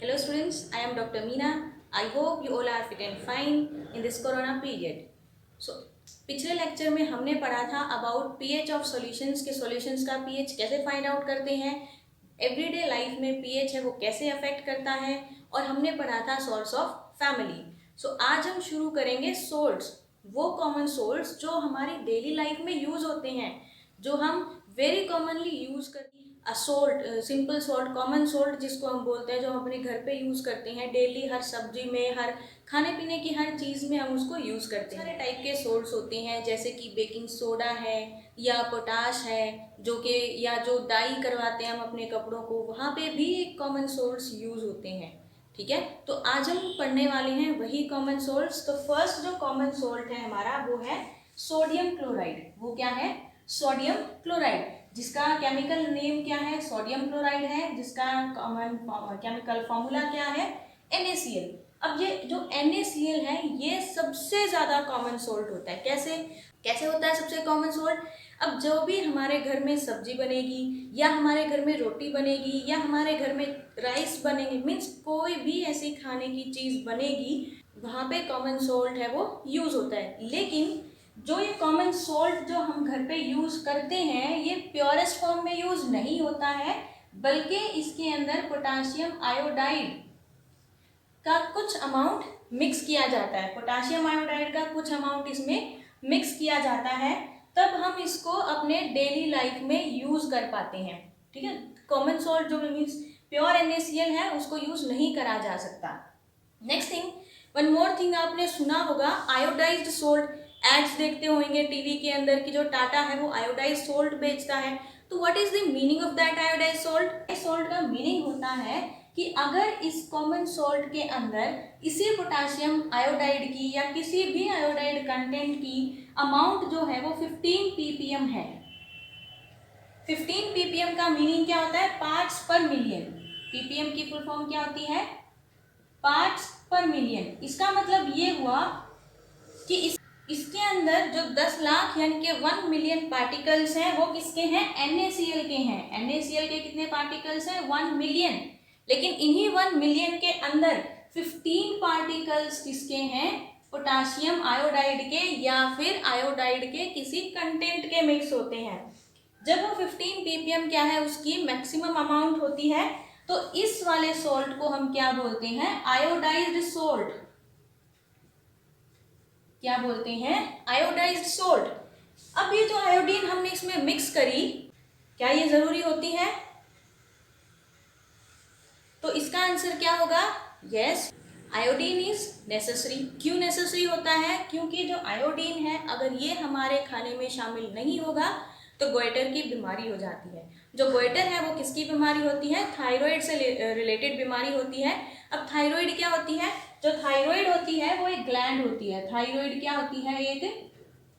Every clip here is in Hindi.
Hello students, I am Dr. Meena. I hope you all are fit and fine in this corona period. So, पिछले लेक्चर में हमने पढ़ा था अबाउट पीएच ऑफ सॉल्यूशंस के सॉल्यूशंस का पीएच कैसे फाइंड आउट करते हैं, एवरीडे लाइफ में पीएच है वो कैसे अफेक्ट करता है, और हमने पढ़ा था सोर्स ऑफ फैमिली। सो आज हम शुरू करेंगे सोल्ट्स, वो कॉमन सोल्ट्स जो हमारी डेली लाइफ में यूज होते हैं, जो हम वेरी कॉमनली यूज करते हैं। Salt, simple salt, common salt जिसको हम बोलते हैं, जो हम अपने घर पे यूज़ करते हैं डेली, हर सब्जी में, हर खाने पीने की हर चीज़ में हम उसको यूज़ करते हैं। सारे टाइप के सोल्ट्स होते हैं, जैसे कि बेकिंग सोडा है या पोटाश है, जो कि या जो डाई करवाते हैं हम अपने कपड़ों को, वहाँ पे भी एक कॉमन सोल्ट्स यूज़ होते हैं। ठीक है, तो आज हम पढ़ने वाले हैं वही कॉमन सोल्ट्स। तो फर्स्ट जो कॉमन सोल्ट है हमारा वो है सोडियम क्लोराइड। वो क्या है? सोडियम क्लोराइड, जिसका केमिकल नेम क्या है? सोडियम क्लोराइड है, जिसका कॉमन केमिकल फॉर्मूला क्या है? NaCl। अब ये जो NaCl है ये सबसे ज़्यादा कॉमन सोल्ट होता है। कैसे कैसे होता है सबसे कॉमन सोल्ट? अब जो भी हमारे घर में सब्जी बनेगी, या हमारे घर में रोटी बनेगी, या हमारे घर में राइस बनेंगे, मीन्स कोई भी ऐसी खाने की चीज़ बनेगी, वहाँ पे कॉमन सोल्ट है वो यूज़ होता है। लेकिन जो ये कॉमन सोल्ट जो हम घर पे यूज़ करते हैं, ये प्योरेस्ट फॉर्म में यूज़ नहीं होता है, बल्कि इसके अंदर पोटाशियम आयोडाइड का कुछ अमाउंट मिक्स किया जाता है। पोटाशियम आयोडाइड का कुछ अमाउंट इसमें मिक्स किया जाता है, तब हम इसको अपने डेली लाइफ में यूज़ कर पाते हैं। ठीक है, कॉमन सोल्ट जो मीन्स प्योर NaCl है उसको यूज़ नहीं करा जा सकता। Next thing, one more thing, आपने सुना होगा आयोडाइज्ड सोल्ट। एड्स देखते होंगे टीवी के अंदर कि जो टाटा है वो आयोडाइज्ड सोल्ट बेचता है। तो what is the meaning of that iodised salt? Salt का मीनिंग होता है कि अगर इस कॉमन सोल्ट के अंदर इसी पोटाशियम आयोडाइड की या किसी भी आयोडाइड कंटेंट की अमाउंट जो है वो 15 ppm है। 15 ppm का मीनिंग क्या होता है? पार्ट्स पर मिलियन। ppm की फुल फॉर्म क्या होती है? पार्ट्स पर मिलियन। इसका मतलब ये हुआ कि इसके अंदर जो 10 लाख यानी कि 1 मिलियन पार्टिकल्स हैं वो किसके हैं? NaCl के हैं। NaCl के कितने पार्टिकल्स हैं? 1 मिलियन। लेकिन इन्हीं 1 मिलियन के अंदर 15 पार्टिकल्स किसके हैं? पोटाशियम आयोडाइड के, या फिर आयोडाइड के किसी कंटेंट के मिक्स होते हैं। जब वो 15 ppm क्या है उसकी मैक्सिमम अमाउंट होती है, तो इस वाले सोल्ट को हम क्या बोलते हैं? Iodised salt. क्या बोलते हैं? Iodised salt. अब ये जो आयोडीन हमने इसमें मिक्स करी, क्या ये जरूरी होती है? तो इसका आंसर क्या होगा? Yes, iodine is necessary. क्यों नेसेसरी होता है? क्योंकि जो आयोडीन है अगर ये हमारे खाने में शामिल नहीं होगा तो गोइटर की बीमारी हो जाती है। जो गोइटर है वो किसकी बीमारी होती है? थायराइड से रिलेटेड बीमारी होती है। अब थायराइड क्या होती है? जो थायराइड होती है वो एक ग्लैंड होती है। थायराइड क्या होती है? एक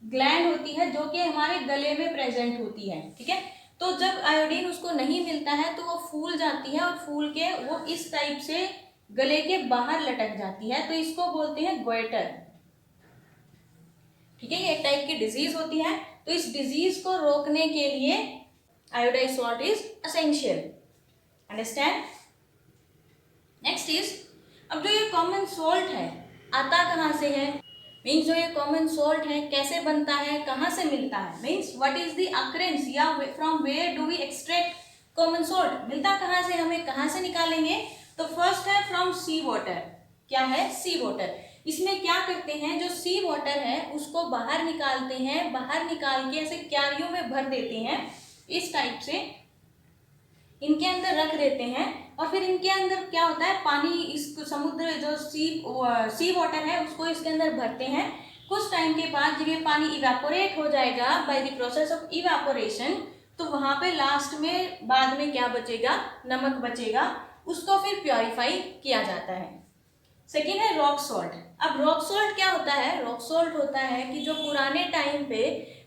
ग्लैंड होती है जो कि हमारे गले में प्रेजेंट होती है। ठीक है, तो जब आयोडीन उसको नहीं मिलता है तो वो फूल जाती है, और फूल के वो इस टाइप से गले के बाहर लटक जाती है, तो इसको बोलते हैं गोइटर। ठीक है, ये एक टाइप की डिजीज होती है। तो इस डिजीज को रोकने के लिए iodised salt is essential. Understand? Next is, अब जो ये कॉमन सॉल्ट है आता कहाँ से है? मीन्स जो ये कॉमन सॉल्ट है कैसे बनता है, कहाँ से मिलता है? Means what is the occurrence, या from where do we extract common salt? मिलता कहाँ से, हमें कहाँ से निकालेंगे? तो फर्स्ट है फ्रॉम सी वाटर। क्या है? सी वाटर। इसमें क्या करते हैं, जो सी वाटर है उसको बाहर निकालते हैं, बाहर निकाल के ऐसे क्यारियों में भर देते हैं, इस टाइप से इनके अंदर रख देते हैं, और फिर इनके अंदर क्या होता है? पानी, इस समुद्र जो सी वाटर है उसको इसके अंदर भरते हैं। कुछ टाइम के बाद जब ये पानी इवेपोरेट हो जाएगा by the process of evaporation, तो वहां पे लास्ट में बाद में क्या बचेगा? नमक बचेगा। उसको फिर प्योरीफाई किया जाता है। सेकेंड है रॉक सॉल्ट। अब रॉक सॉल्ट क्या होता है? रॉक सॉल्ट होता है कि जो पुराने टाइम पे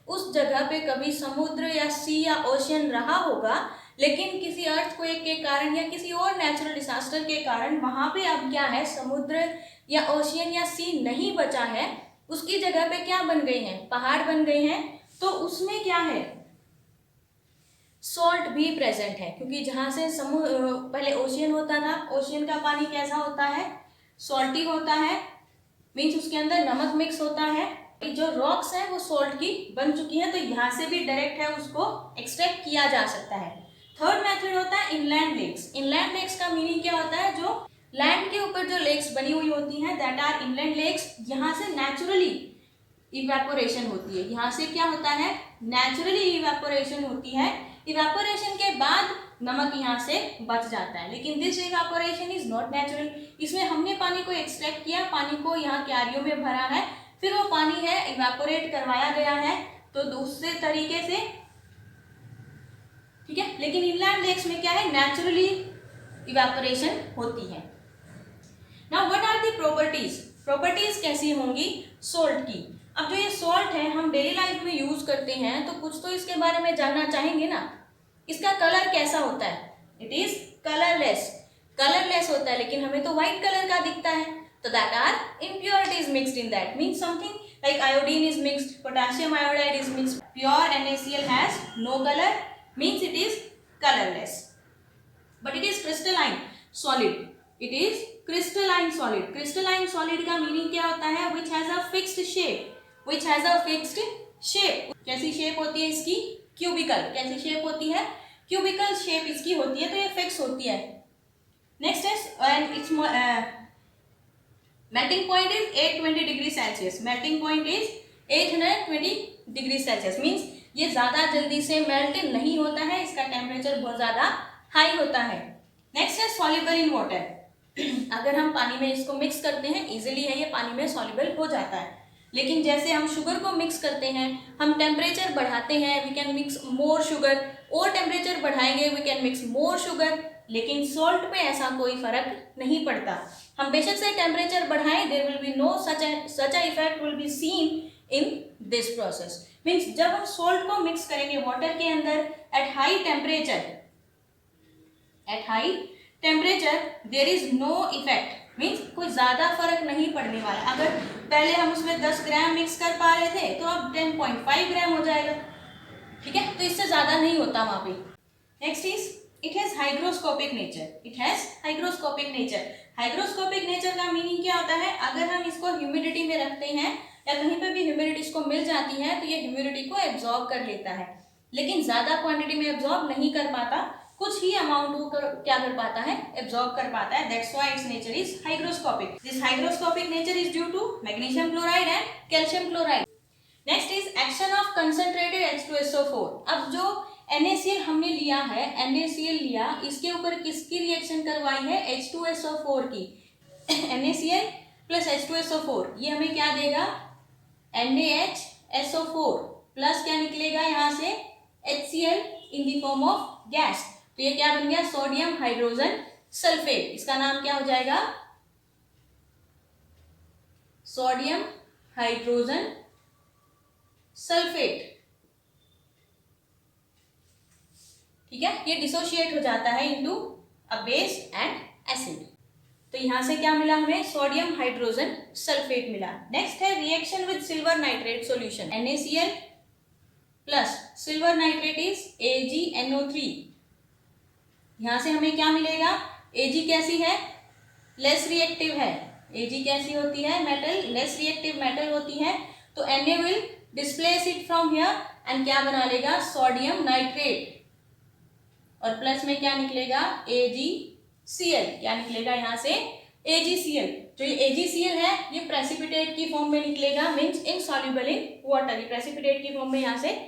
उस जगह पे कभी समुद्र या सी या ओशियन रहा होगा, लेकिन किसी अर्थक्वेक के कारण या किसी और नेचुरल डिजास्टर के कारण वहां पे अब क्या है? समुद्र या ओशियन या सी नहीं बचा है, उसकी जगह पे क्या बन गए हैं? पहाड़ बन गए हैं। तो उसमें क्या है? सॉल्ट भी प्रेजेंट है, क्योंकि जहाँ से पहले ओशियन होता था, ओशियन का पानी कैसा होता है, सॉल्टी होता है, मीन्स उसके अंदर नमक मिक्स होता है। जो रॉक्स है वो सॉल्ट की बन चुकी है, तो यहाँ से भी डायरेक्ट है उसको एक्सट्रैक्ट किया जा सकता है। थर्ड मेथड होता है इनलैंड लेक्स। इनलैंड लेक्स का मीनिंग क्या होता है, जो लैंड के ऊपर जो लेक्स बनी हुई होती हैं, दैट आर इनलैंड लेक्स। यहाँ से नेचुरली इवेपोरेशन होती है, यहाँ से क्या होता है, नेचुरली इवेपोरेशन होती है। इवेपोरेशन के बाद नमक यहाँ से बच जाता है, लेकिन this evaporation is not natural. इसमें हमने पानी को एक्सट्रैक्ट किया, पानी को यहाँ क्यारियों में भरा है, फिर वो पानी है इवेपोरेट करवाया गया है, तो दूसरे तरीके से, ठीक है। लेकिन इनलैंड लेक्स में क्या है, नेचुरली इवेपोरेशन होती है। Now what are the properties, properties कैसी होंगी सॉल्ट की। अब जो ये सॉल्ट है हम डेली लाइफ में यूज करते हैं, तो कुछ तो इसके बारे में जानना चाहेंगे ना। इसका कलर कैसा होता है, इट इज कलरलेस, कलरलेस होता है, लेकिन हमें तो व्हाइट कलर का दिखता है, तो that are impurities mixed in that, means something like iodine is mixed, potassium iodide is mixed, pure NaCl has no color, means it is colorless, but it is crystalline solid, it is crystalline solid। crystalline solid का मीनिंग क्या होता है, which has a fixed shape, which has a fixed shape। कैसी शेप होती है इसकी, क्यूबिकल। कैसी शेप होती है, क्यूबिकल शेप इसकी होती है, तो ये फिक्स होती है। नेक्स्ट है and it's melting point is 820 degree Celsius. Melting point is 820 degree Celsius, means ये ज्यादा जल्दी से मेल्ट नहीं होता है, इसका टेम्परेचर बहुत ज्यादा हाई होता है। नेक्स्ट है सॉल्युबल इन वाटर। अगर हम पानी में इसको मिक्स करते हैं, इजिली है ये पानी में सॉल्युबल हो जाता है, लेकिन जैसे हम शुगर को मिक्स करते हैं, हम टेम्परेचर बढ़ाते हैं, we can mix more sugar, और टेम्परेचर बढ़ाएंगे we can mix more sugar, लेकिन सॉल्ट में ऐसा कोई फर्क नहीं पड़ता। हम बेशक से टेम्परेचर बढ़ाएं, there will be no such a effect will be seen in this process. Means जब हम सॉल्ट को मिक्स करेंगे वाटर के अंदर at high temperature, at high temperature there is no effect, means कोई ज्यादा फर्क नहीं पड़ने वाला। अगर पहले हम उसमें 10 ग्राम मिक्स कर पा रहे थे, तो अब 10.5 ग्राम हो जाएगा, ठीक है, तो इससे ज्यादा नहीं होता वहां पे। Next is it has hygroscopic nature, it has hygroscopic nature. Hygroscopic nature का मीनिंग क्या होता है, अगर हम इसको ह्यूमिडिटी में रखते हैं या कहीं पे भी ह्यूमिडिटी इसको मिल जाती है, तो ये ह्यूमिडिटी को एब्जॉर्ब कर लेता है, लेकिन ज्यादा क्वांटिटी में एब्जॉर्ब नहीं कर पाता, कुछ ही अमाउंट वो क्या कर पाता है, एब्जॉर्ब कर पाता है। That's why it's nature is hygroscopic. This hygroscopic nature is due to magnesium chloride and calcium chloride. Next is action of concentrated H2SO4। अब जो NaCl हमने लिया है, NaCl लिया, इसके ऊपर किसकी रिएक्शन करवाई है, H2SO4 की। NaCl प्लस H2SO4 ये हमें क्या देगा, NaHSO4 प्लस क्या निकलेगा यहाँ से HCl in the form of gas, तो ये क्या बन गया, सोडियम हाइड्रोजन सल्फेट। इसका नाम क्या हो जाएगा, सोडियम हाइड्रोजन सल्फेट, ठीक है। ये डिसोशिएट हो जाता है into a base and acid, तो यहां से क्या मिला हमें, सोडियम हाइड्रोजन सल्फेट मिला। नेक्स्ट है reaction with silver nitrate solution. NaCl plus silver nitrate is AgNO3। यहां से हमें क्या मिलेगा, Ag कैसी है, लेस रिएक्टिव है। Ag कैसी होती है, मेटल, लेस रिएक्टिव मेटल होती है, तो Na will displace it from here and क्या बना लेगा, सोडियम नाइट्रेट, और प्लस में क्या निकलेगा, AgCl, क्या निकलेगा यहाँ से AgCl। जो ये AgCl है ये प्रेसिपिटेट की फॉर्म में निकलेगा, मीन्स इनसॉल्युबल इन वाटर, ये प्रेसिपिटेट की फॉर्म में यहाँ से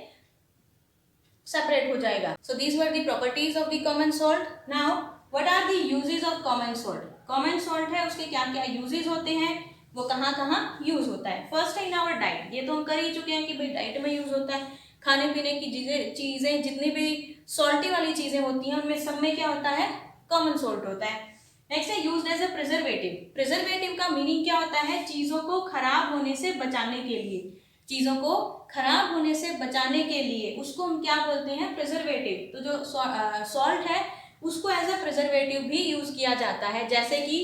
सेपरेट हो जाएगा। So these were the properties of the common salt. Now what are the uses of common salt. Common salt है उसके क्या क्या यूजेस होते हैं, वो कहाँ कहाँ यूज होता है। फर्स्ट है इन आवर डाइट, ये तो हम कर ही चुके हैं कि भाई डाइट में यूज होता है, खाने पीने की चीजें जितनी भी सॉल्टी वाली चीजें होती हैं उनमें सब में क्या होता है, कॉमन सॉल्ट होता है। नेक्स्ट है used as a preservative. Preservative का मीनिंग क्या होता है, चीजों को खराब होने से बचाने के लिए, चीजों को खराब होने से बचाने के लिए उसको हम क्या बोलते हैं, प्रिजर्वेटिव। तो जो सॉल्ट है उसको एज अ प्रिजर्वेटिव भी यूज किया जाता है, जैसे कि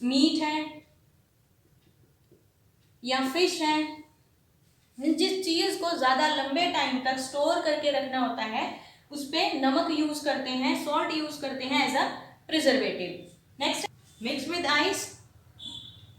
मीट है या फिश है, जिस चीज को ज्यादा लंबे टाइम तक स्टोर करके रखना होता है उस पे नमक यूज करते हैं, सॉल्ट यूज करते हैं as a preservative. Next, mix with ice.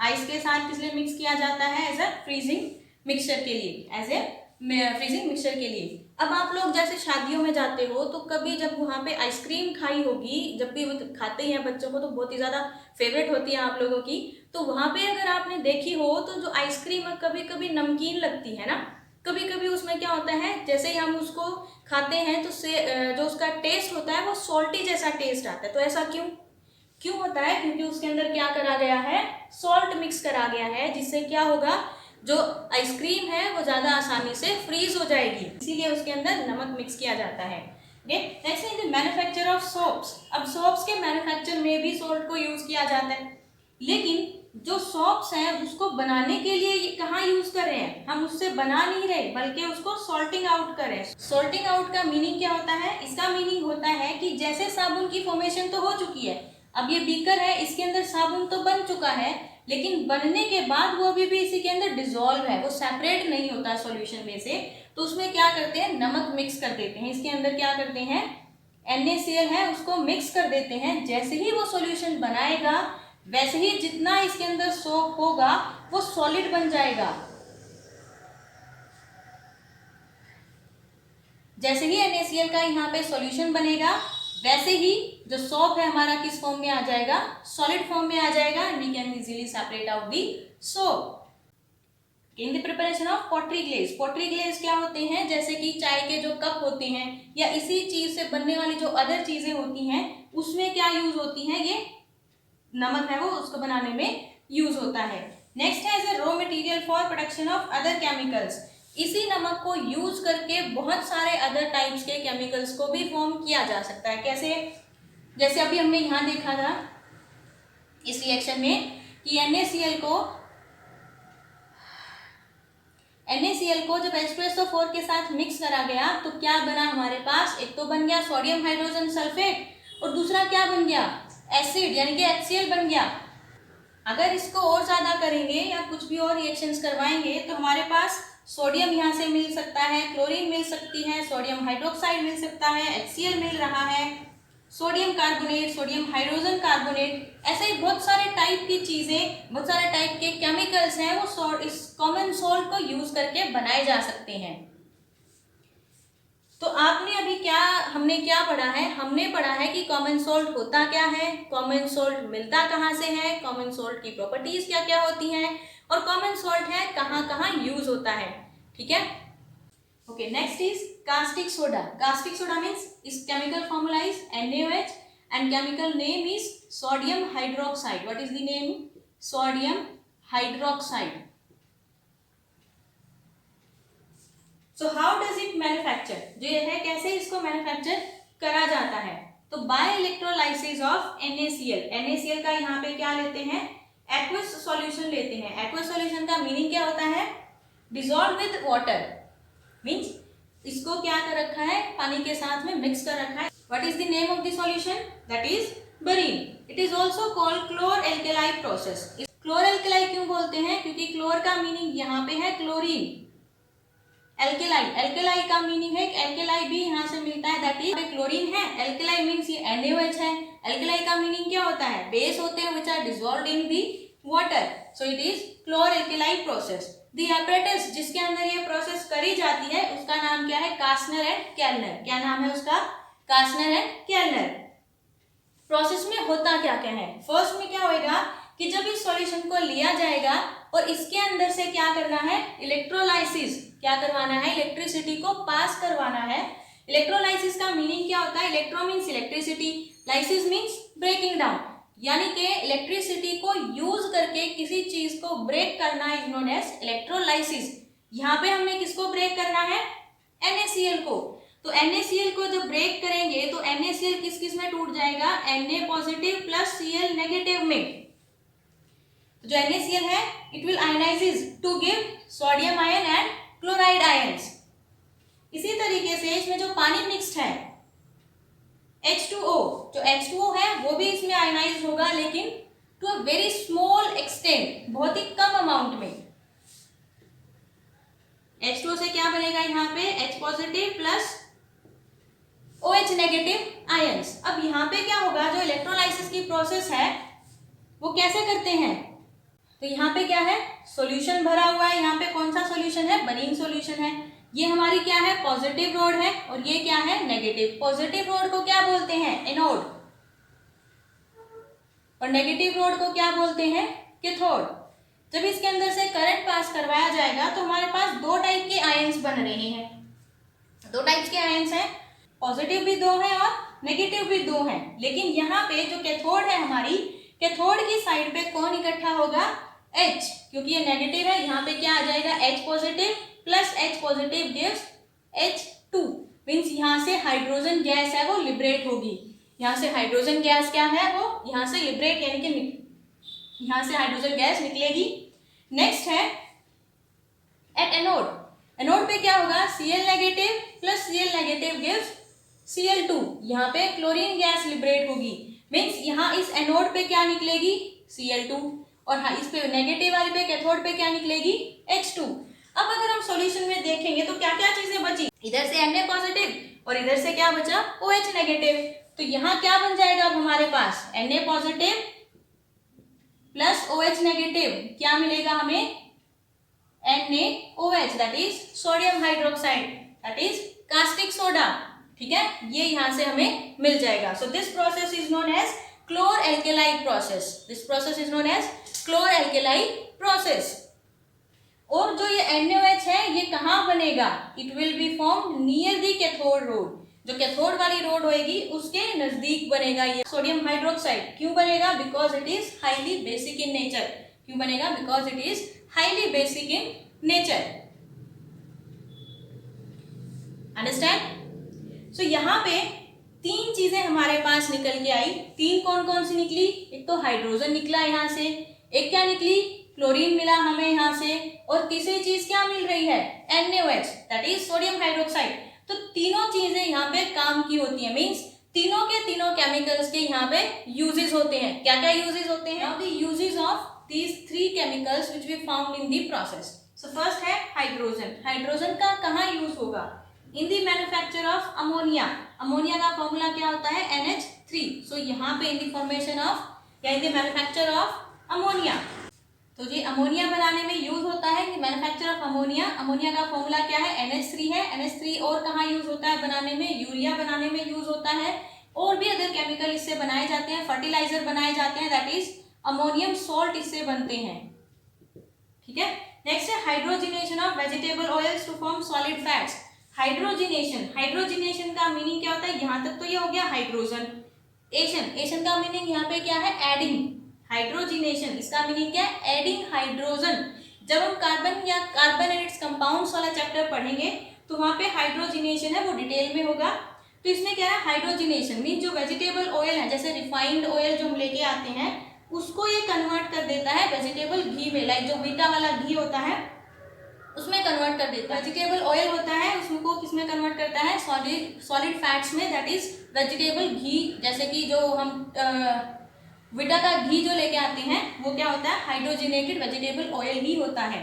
Ice के साथ किस लिए मिक्स किया जाता है? एज अ फ्रीजिंग मिक्सचर के लिए, एज ए फ्रीजिंग मिक्सचर के लिए। अब आप लोग जैसे शादियों में जाते हो तो कभी जब वहाँ पे आइसक्रीम खाई होगी, जब भी वो खाते हैं बच्चों को तो बहुत ही ज़्यादा फेवरेट होती है आप लोगों की, तो वहाँ पे अगर आपने देखी हो तो जो आइसक्रीम कभी कभी नमकीन लगती है ना, कभी कभी उसमें क्या होता है, जैसे ही हम उसको खाते हैं तो जो उसका टेस्ट होता है वो सॉल्टी जैसा टेस्ट आता है। तो ऐसा क्यों होता है? क्योंकि उसके अंदर क्या करा गया है? सॉल्ट मिक्स करा गया है, जिससे क्या होगा, जो आइसक्रीम है वो ज़्यादा आसानी से फ्रीज हो जाएगी, इसीलिए उसके अंदर नमक मिक्स किया जाता है। Next is the manufacture of soaps. अब सोप्स के मैन्युफैक्चर में भी सॉल्ट को यूज किया जाता है, लेकिन जो सोप्स हैं उसको बनाने के लिए ये कहाँ यूज कर रहे हैं? हम उससे बना नहीं रहे, बल्कि उसको सॉल्टिंग आउट कर रहे हैं। सॉल्टिंग आउट का मीनिंग क्या होता है? इसका मीनिंग होता है कि जैसे साबुन की फॉर्मेशन तो हो चुकी है, अब ये बीकर है, इसके अंदर साबुन तो बन चुका है, लेकिन बनने के बाद वो अभी भी इसी के अंदर डिसॉल्व है, वो सेपरेट नहीं होता सॉल्यूशन में से। तो उसमें क्या करते हैं? नमक मिक्स कर देते हैं। इसके अंदर क्या करते हैं? NaCl है उसको मिक्स कर देते हैं। जैसे ही वो सॉल्यूशन बनाएगा, वैसे ही जितना इसके अंदर सोप होगा वो सॉलिड बन जाएगा। जैसे ही NaCl का यहाँ पे सॉल्यूशन बनेगा, वैसे ही जो सोप है हमारा किस फॉर्म में आ जाएगा? सॉलिड फॉर्म में आ जाएगा। We can easily separate out the soap. In the preparation of pottery glaze. Pottery glaze क्या होते हैं? जैसे कि चाय के जो कप होते हैं या इसी चीज से बनने वाली जो अदर चीजें होती हैं, उसमें क्या यूज होती है? ये नमक है वो उसको बनाने में यूज होता है। नेक्स्ट है as a raw material for production of other chemicals. इसी नमक को यूज करके बहुत सारे अदर टाइप्स के केमिकल्स को भी फॉर्म किया जा सकता है। कैसे? जैसे अभी हमने यहाँ देखा था इस रिएक्शन में कि NaCl को जब H2SO4 के साथ मिक्स करा गया तो क्या बना हमारे पास? एक तो बन गया सोडियम हाइड्रोजन सल्फेट और दूसरा क्या बन गया? एसिड, यानी कि HCl बन गया। अगर इसको और ज्यादा करेंगे या कुछ भी और रिएक्शंस करवाएंगे तो हमारे पास सोडियम यहाँ से मिल सकता है, क्लोरीन मिल सकती है, सोडियम हाइड्रोक्साइड मिल सकता है, HCl मिल रहा है, sodium carbonate, sodium hydrogen carbonate, ऐसे ही बहुत सारे टाइप की चीजें, बहुत सारे टाइप के केमिकल्स हैं वो इस कॉमन सॉल्ट को यूज करके बनाए जा सकते हैं। तो आपने अभी हमने क्या पढ़ा है? हमने पढ़ा है कि कॉमन सॉल्ट होता क्या है, कॉमन सॉल्ट मिलता कहाँ से है, कॉमन सॉल्ट की प्रॉपर्टीज क्या क्या होती हैं, और कॉमन सॉल्ट है कहाँ कहाँ यूज होता है। ठीक है, okay. Next is caustic soda. Caustic soda means इस chemical formula is NaOH and chemical name is sodium hydroxide. What is the name? Sodium hydroxide. So how does it manufacture? जो ये है कैसे इसको मैन्युफैक्चर करा जाता है? तो by electrolysis of NaCl। NaCl का यहाँ पे क्या लेते हैं? एक्वस सॉल्यूशन लेते हैं। एक्वस सॉल्यूशन का मीनिंग क्या होता है? डिसॉल्व विद वाटर, मीन्स इसको क्या कर रखा है? पानी के साथ में मिक्स कर रखा है। What is the name of the solution? That is barium. It is also called chlor-alkali process. क्लोर-अल्कलाई क्यों बोलते हैं? क्योंकि क्लोर का मीनिंग यहाँ पे है क्लोरीन, एल्केलाई, एल्केलाई का मीनिंग है एल्केलाई भी यहाँ से मिलता है, दैट इज क्लोरीन है, एल्केलाई मीन्स ये NaOH है। एल्केलाई का मीनिंग क्या होता है? बेस होते हैं which are dissolved in the water, so it is chlor alkali process. The apparatus जिसके अंदर ये प्रोसेस करी जाती है उसका नाम क्या है? कास्नर एंड केल्नर। क्या नाम है उसका? कास्नर एंड केल्नर। प्रोसेस में होता क्या क्या है? फर्स्ट में क्या होएगा कि जब इस सॉल्यूशन को लिया जाएगा और इसके अंदर से क्या करना है? इलेक्ट्रोलाइसिस, क्या करवाना है? इलेक्ट्रिसिटी को पास करवाना है। इलेक्ट्रोलाइसिस का मीनिंग क्या होता है? Electro means electricity, lysis means breaking down, यानी कि इलेक्ट्रिसिटी को यूज करके किसी चीज को ब्रेक करना इज नोन एज इलेक्ट्रोलाइसिस। यहाँ पे हमने किसको ब्रेक करना है? NaCl को। तो NaCl को जब ब्रेक करेंगे तो NaCl किस किस में टूट जाएगा? Na positive plus Cl negative में। जो NaCl है it will ionise to give sodium ion and chloride ions. इसी तरीके से इसमें जो पानी मिक्स्ड है H2O, जो H2O है वो भी इसमें आयनाइज होगा, लेकिन to a very small extent, बहुत ही कम अमाउंट में। H2O से क्या बनेगा? यहाँ पे H positive plus OH negative ions. अब यहाँ पे क्या होगा, जो इलेक्ट्रोलाइसिस की प्रोसेस है वो कैसे करते हैं, तो यहाँ पे क्या है, सॉल्यूशन भरा हुआ है, यहाँ पे कौन सा सॉल्यूशन है, बनीन सॉल्यूशन है। ये हमारी क्या है, पॉजिटिव रोड है, और ये क्या है, नेगेटिव। पॉजिटिव रोड को क्या बोलते हैं, एनोड, और नेगेटिव रोड को क्या बोलते हैं, कैथोड। जब इसके अंदर से करंट पास करवाया जाएगा तो हमारे पास दो टाइप के आयंस बन रहे हैं, दो टाइप्स के आयंस हैं, पॉजिटिव भी दो हैं और नेगेटिव भी दो हैं। लेकिन यहाँ पे जो कैथोड है हमारी, कैथोड की साइड पे कौन इकट्ठा होगा, H, क्योंकि ये नेगेटिव है, यहाँ पे क्या आ जाएगा, H positive plus H positive gives H2, means यहाँ से हाइड्रोजन गैस है वो लिबरेट होगी। यहाँ से हाइड्रोजन गैस क्या है, वो यहाँ से लिबरेट यानी कि यहाँ से हाइड्रोजन गैस निकलेगी। नेक्स्ट है एट एनोड, एनोड पे क्या होगा, Cl negative plus Cl negative gives Cl2, यहाँ पे क्लोरीन गैस लिबरेट होगी, मीन्स यहाँ इस एनोड पे क्या निकलेगी, Cl2, और हाँ इस पे नेगेटिव वाली पे कैथोड पे क्या निकलेगी, H2। अब अगर हम सॉल्यूशन में देखेंगे तो क्या क्या चीजें बची, इधर से Na पॉजिटिव और इधर से क्या बचा, OH नेगेटिव। तो यहाँ क्या बन जाएगा अब हमारे पास, Na positive plus OH negative, क्या मिलेगा हमें, NaOH, that is sodium hydroxide, that is caustic soda. ठीक है, ये यहाँ से हमें मिल जाएगा। So this process is known as chlor alkali process, this process is known as chlor alkali process. और जो ये NaOH है ये कहाँ बनेगा, it will be form near the cathode rod, जो कैथोड वाली रोड होएगी उसके नजदीक बनेगा ये सोडियम हाइड्रोक्साइड। क्यों बनेगा, because it is highly basic in nature. क्यों बनेगा, because it is highly basic in nature. Understand. So यहाँ पे तीन चीजें हमारे पास निकल के आई। तीन कौन कौन सी निकली, एक तो हाइड्रोजन निकला यहाँ से, एक क्या निकली, क्लोरीन मिला हमें यहाँ से, और तीसरी चीज क्या मिल रही है, NaOH, that is sodium hydroxide. तो तीनों चीजें यहाँ पे काम की होती है, मीन्स तीनों के तीनों केमिकल्स के यहाँ पे यूजेस होते हैं। क्या क्या यूजेस होते हैं, now the uses of these three chemicals which we found in the process. So first है हाइड्रोजन। हाइड्रोजन का कहाँ यूज होगा, in the manufacture of ammonia. Ammonia का फॉर्मूला क्या होता है, NH3। सो यहाँ पे इन द फॉर्मेशन ऑफ या इन द मैन्युफैक्चर ऑफ अमोनिया, तो ये अमोनिया बनाने में यूज होता है, मैन्युफैक्चर ऑफ अमोनिया। अमोनिया का फॉर्मूला क्या है, NH3 है। NH3 और कहाँ यूज होता है बनाने में, यूरिया बनाने में यूज होता है, और भी अदर केमिकल इससे बनाए जाते हैं, फर्टिलाइजर बनाए जाते हैं, दैट इज अमोनियम सॉल्ट इससे बनते हैं। ठीक है, नेक्स्ट है hydrogenation of vegetable oils to form solid fats. Hydrogenation, hydrogenation का मीनिंग क्या होता है, यहाँ तक तो ये हो गया हाइड्रोजन। एशन, एशन का मीनिंग यहाँ पे क्या है, एडिंग। हाइड्रोजिनेशन इसका मीनिंग क्या है, एडिंग हाइड्रोजन। जब हम कार्बन या कार्बन एंड इट्स कंपाउंड्स वाला चैप्टर पढ़ेंगे तो वहाँ पे हाइड्रोजिनेशन है वो डिटेल में होगा। तो इसमें क्या है, हाइड्रोजिनेशन मीन जो वेजिटेबल ऑयल है, जैसे रिफाइंड ऑयल जो हम लेके आते हैं उसको ये कन्वर्ट कर देता है वेजिटेबल घी में, लाइक जो वीटा वाला घी होता है उसमें कन्वर्ट कर देता है। वेजिटेबल ऑयल होता है उसको किसमें कन्वर्ट करता है, सॉलिड फैट्स में, दैट इज वेजिटेबल घी। जैसे कि जो हम विटा का घी जो लेके आते हैं वो क्या होता है, हाइड्रोजिनेटेड वेजिटेबल ऑयल ही होता है।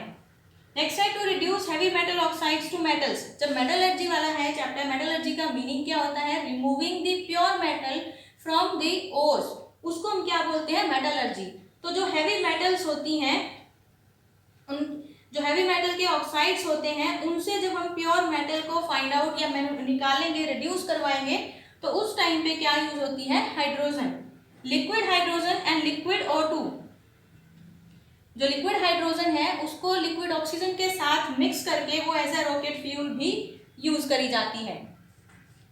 नेक्स्ट है to reduce heavy metal oxides to metals. जब मेटलर्जी वाला है चैप्टर, मेटलर्जी का मीनिंग क्या होता है, removing the pure metal from the ores, उसको हम क्या बोलते हैं, मेटलर्जी। तो जो हैवी मेटल्स होती हैं, उन जो हैवी मेटल के ऑक्साइड्स होते हैं उनसे जब हम प्योर मेटल को फाइंड आउट या निकालेंगे, रिड्यूस करवाएंगे, तो उस टाइम पे क्या यूज होती है, hydrogen, liquid hydrogen and liquid O2। जो लिक्विड हाइड्रोजन है उसको लिक्विड ऑक्सीजन के साथ मिक्स करके वो एज ए रॉकेट फ्यूल भी यूज करी जाती है।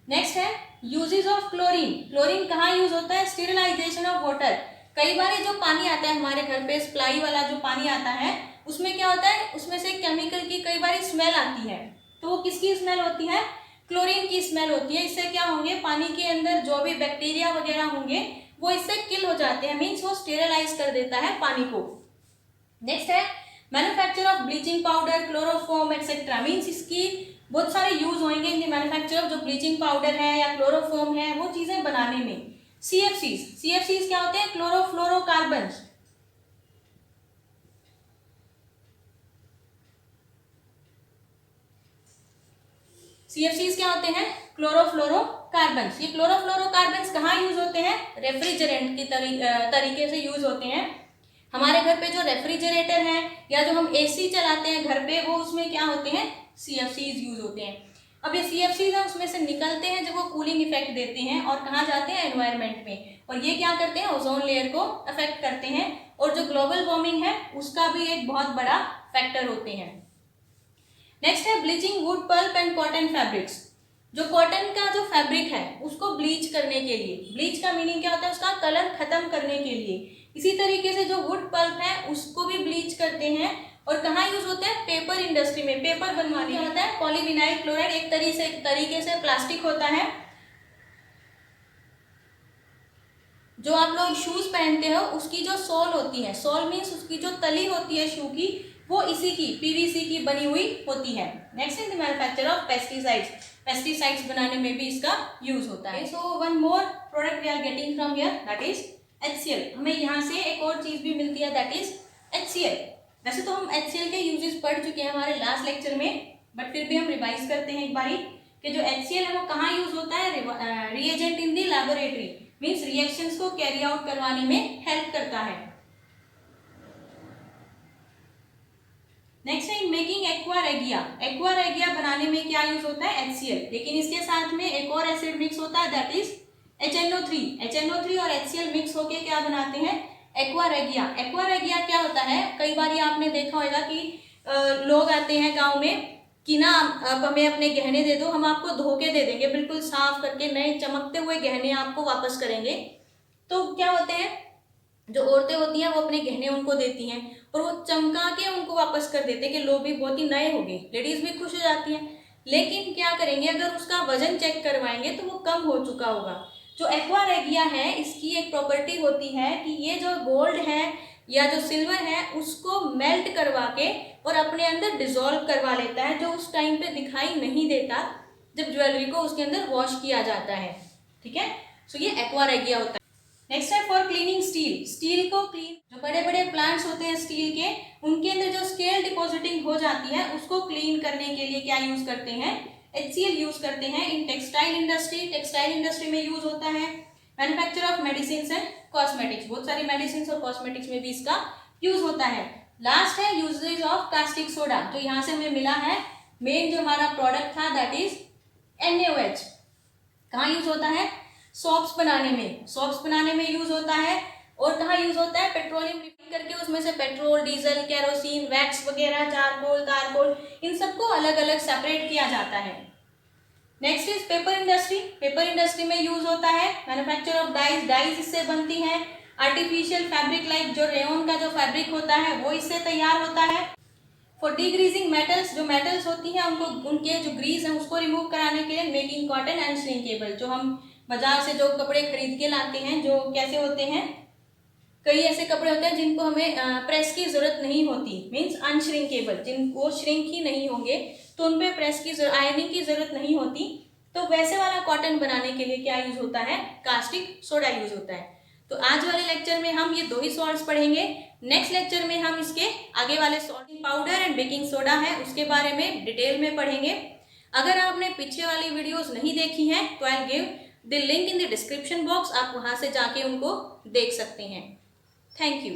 नेक्स्ट है यूजेस ऑफ क्लोरीन। क्लोरीन कहाँ यूज होता है, स्टेरिलाइजेशन ऑफ वाटर। कई बार जो पानी आता है हमारे घर पे, सप्लाई वाला जो पानी आता है उसमें क्या होता है, उसमें से केमिकल की कई बार स्मेल आती है, तो वो किसकी स्मेल होती है, क्लोरीन की स्मेल होती है। इससे क्या होंगे, पानी के अंदर जो भी बैक्टीरिया वगैरह होंगे वो इससे किल हो जाते हैं, मीन्स वो स्टेरिलाइज कर देता है पानी को। नेक्स्ट है manufacture of bleaching powder, chloroform etcetera, means इसकी बहुत सारे यूज होंगे इन द मैन्युफैक्चर ऑफ जो ब्लीचिंग पाउडर है या क्लोरोफॉर्म है वो चीजें बनाने में। CFCs क्या होते हैं, क्लोरोफ्लोरोकार्बन्स। CFCs क्या होते हैं? क्लोरोफ्लोरोकार्बन्स। ये क्लोरोफ्लोरोकार्बन्स कहाँ यूज होते हैं? रेफ्रिजरेंट की तरीके से यूज होते हैं। हमारे घर पे जो रेफ्रिजरेटर है या जो हम AC चलाते हैं घर पे, वो उसमें क्या होते हैं? CFCs यूज होते हैं। अब ये CFCs है उसमें से निकलते हैं जब वो कूलिंग इफेक्ट देते हैं और कहाँ जाते हैं? एनवायरनमेंट में, और ये क्या करते हैं? ओजोन लेयर को अफेक्ट करते हैं, और जो ग्लोबल वार्मिंग है उसका भी एक बहुत बड़ा फैक्टर होते हैं। नेक्स्ट है bleaching wood pulp and cotton fabrics. जो कॉटन का जो फैब्रिक है उसको ब्लीच करने के लिए, ब्लीच का मीनिंग क्या होता है? उसका कलर खत्म करने के लिए। इसी तरीके से जो वुड पल्प है उसको भी ब्लीच करते हैं, और कहाँ यूज होते हैं? पेपर इंडस्ट्री में। पेपर बनवाने क्या होता है? पॉलीविनाइल क्लोराइड एक तरीके से प्लास्टिक होता है। जो आप लोग शूज पहनते हो उसकी जो सोल होती है, सोल मीन्स उसकी जो तली होती है शू की, वो इसी की PVC की बनी हुई होती है। Next is the manufacture of pesticides. Pesticides बनाने में भी इसका यूज होता है। So one more product we are getting from here, that is HCl। हमें यहाँ से एक और चीज भी मिलती है, दैट इज HCl। वैसे तो हम HCl के यूजेस पढ़ चुके हैं हमारे लास्ट लेक्चर में, बट फिर भी हम रिवाइज करते हैं एक बारी कि जो HCl है वो कहाँ यूज होता है? Reagent in the laboratory, means reactions को कैरी आउट करवाने में हेल्प करता है। नेक्स्ट है इन मेकिंग एक्वा रेगिया। एक्वा रेगिया बनाने में क्या यूज होता है? HCl। लेकिन इसके साथ में एक और एसिड मिक्स होता है, दैट इज HNO3। HNO3 और HCl मिक्स होके क्या बनाते हैं? एक्वा रेगिया। एक्वा रेगिया क्या होता है? कई बार आपने देखा होगा कि लोग आते हैं गांव में कि ना आप हमें अपने गहने दे दो, हम आपको धो के दे देंगे, बिल्कुल साफ करके नए चमकते हुए गहने आपको वापस करेंगे। तो क्या होते हैं, जो औरतें होती हैं वो अपने गहने उनको देती हैं और वो चमका के उनको वापस कर देते हैं कि लो भी बहुत ही नए हो गए, लेडीज भी खुश हो जाती हैं। लेकिन क्या करेंगे, अगर उसका वजन चेक करवाएंगे तो वो कम हो चुका होगा। जो एक्वा रेगिया है इसकी एक प्रॉपर्टी होती है कि ये जो गोल्ड है या जो सिल्वर है उसको मेल्ट करवा के और अपने अंदर डिसॉल्व करवा लेता है, जो उस टाइम पे दिखाई नहीं देता जब ज्वेलरी को उसके अंदर वॉश किया जाता है। ठीक है, सो ये एक्वा रेगिया होता है। नेक्स्ट है फॉर क्लीनिंग स्टील। स्टील को क्लीन, जो बड़े बड़े प्लांट्स होते हैं स्टील के, उनके अंदर जो स्केल डिपॉजिटिंग हो जाती है उसको क्लीन करने के लिए क्या यूज करते हैं? HCl यूज करते हैं। In textile industry, textile industry में यूज होता है। Manufacture of medicine and cosmetics, बहुत सारी मेडिसिन और कॉस्मेटिक्स में भी इसका यूज होता है। लास्ट है यूजेज ऑफ कास्टिक सोडा, जो यहाँ से हमें मिला है। मेन जो हमारा प्रोडक्ट था दैट इज NaOH। कहाँ यूज होता है? सोप्स बनाने में, सोप्स बनाने में यूज होता है। और कहाँ यूज होता है? पेट्रोलियम रिफाइन करके उसमें से पेट्रोल, डीजल, केरोसिन, वैक्स वगैरह, चारकोल, तारकोल, इन सबको अलग अलग सेपरेट किया जाता है। Next is paper industry. Paper industry में यूज होता है मैन्युफैक्चर ऑफ डाइज, डाइज इससे बनती है। आर्टिफिशियल फैब्रिक लाइक जो रेयन का जो फैब्रिक होता है वो इससे तैयार होता है। फॉर डीग्रीजिंग मेटल्स, जो मेटल्स होती हैं उनको, उनके जो ग्रीस है उसको रिमूव कराने के लिए मेकिंग कॉटन एंड श्रिंकेबल। जो हम बाजार से जो कपड़े खरीद के लाते हैं जो कैसे होते हैं, कई ऐसे कपड़े होते हैं जिनको हमें प्रेस की जरूरत नहीं होती, मीन्स अनश्रिंकेबल, जिनको श्रिंक ही नहीं होंगे तो उन पे प्रेस की आयरनिंग की जरूरत नहीं होती। तो वैसे वाला कॉटन बनाने के लिए क्या यूज होता है? कास्टिक सोडा यूज होता है। तो आज वाले लेक्चर में हम ये 2 ही सॉल्ट्स पढ़ेंगे। नेक्स्ट लेक्चर में हम इसके आगे वाले salt powder and baking soda है उसके बारे में डिटेल में पढ़ेंगे। अगर आपने पीछे वाली वीडियोस नहीं देखी हैं तो I give the link in the description box, आप वहां से जाके उनको देख सकते हैं। Thank you.